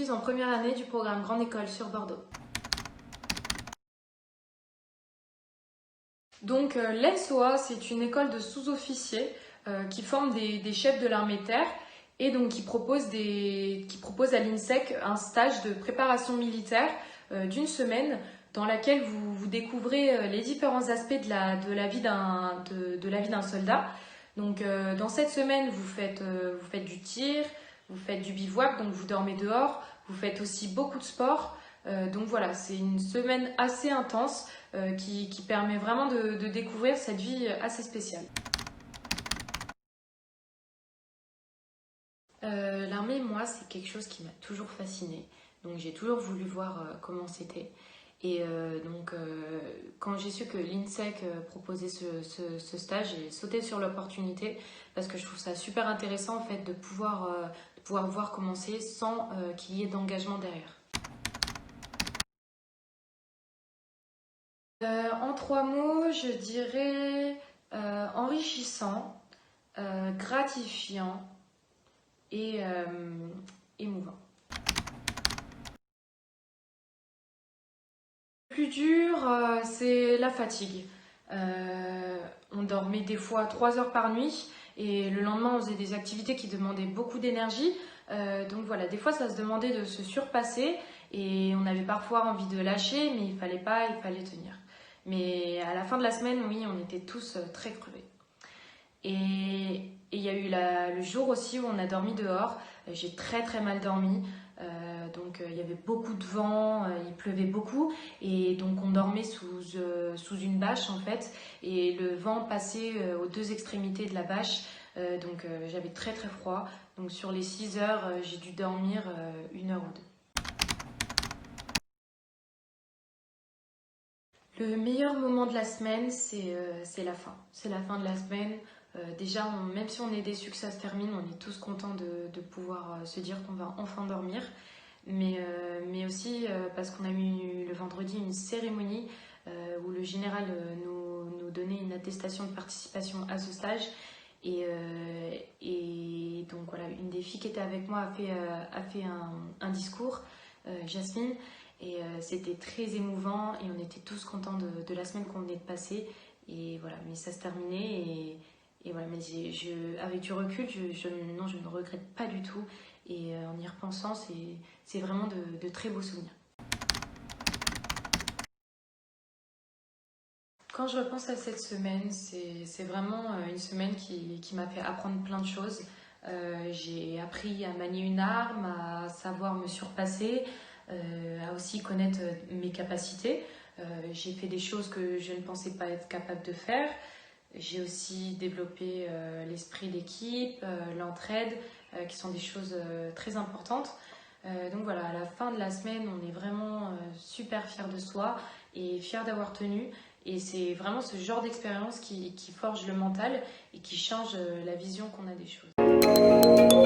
suis en première année du programme Grande École sur Bordeaux. Donc l'ENSOA, c'est une école de sous-officiers qui forme des chefs de l'armée de terre et donc qui propose à l'INSEC un stage de préparation militaire d'une semaine dans laquelle vous découvrez les différents aspects de la vie d'un soldat. Donc dans cette semaine, vous faites du tir, vous faites du bivouac, donc vous dormez dehors, vous faites aussi beaucoup de sport. Donc voilà, c'est une semaine assez intense qui permet vraiment de découvrir cette vie assez spéciale. L'armée, moi, c'est quelque chose qui m'a toujours fascinée. Donc j'ai toujours voulu voir comment c'était. Et quand j'ai su que l'INSEC proposait ce stage, j'ai sauté sur l'opportunité parce que je trouve ça super intéressant en fait de pouvoir voir comment c'est sans qu'il y ait d'engagement derrière. En 3 mots, je dirais enrichissant, gratifiant et émouvant. Le plus dur, c'est la fatigue. On dormait des fois 3 heures par nuit et le lendemain on faisait des activités qui demandaient beaucoup d'énergie. Donc voilà, des fois ça se demandait de se surpasser et on avait parfois envie de lâcher, mais il fallait pas, il fallait tenir. Mais à la fin de la semaine, oui, on était tous très crevés. Et il y a eu le jour aussi où on a dormi dehors. J'ai très mal dormi. Il y avait beaucoup de vent, il pleuvait beaucoup et donc on dormait sous une bâche en fait et le vent passait aux 2 extrémités de la bâche. J'avais très froid. Donc sur les 6 heures, j'ai dû dormir 1 heure ou 2. Le meilleur moment de la semaine, c'est la fin. C'est la fin de la semaine. Déjà, même si on est déçu que ça se termine, on est tous contents de pouvoir se dire qu'on va enfin dormir. Mais aussi parce qu'on a eu le vendredi une cérémonie où le général nous donnait une attestation de participation à ce stage. Et donc voilà, une des filles qui était avec moi a fait un discours, Jasmine. Et c'était très émouvant et on était tous contents de la semaine qu'on venait de passer. Et voilà, mais ça se terminait et voilà, mais avec du recul, je ne regrette pas du tout. Et en y repensant, c'est vraiment de très beaux souvenirs. Quand je repense à cette semaine, c'est vraiment une semaine qui m'a fait apprendre plein de choses. J'ai appris à manier une arme, à savoir me surpasser, à aussi connaître mes capacités. J'ai fait des choses que je ne pensais pas être capable de faire. J'ai aussi développé l'esprit d'équipe, l'entraide, qui sont des choses très importantes. Donc voilà, à la fin de la semaine, on est vraiment super fiers de soi et fiers d'avoir tenu. Et c'est vraiment ce genre d'expérience qui forge le mental et qui change la vision qu'on a des choses.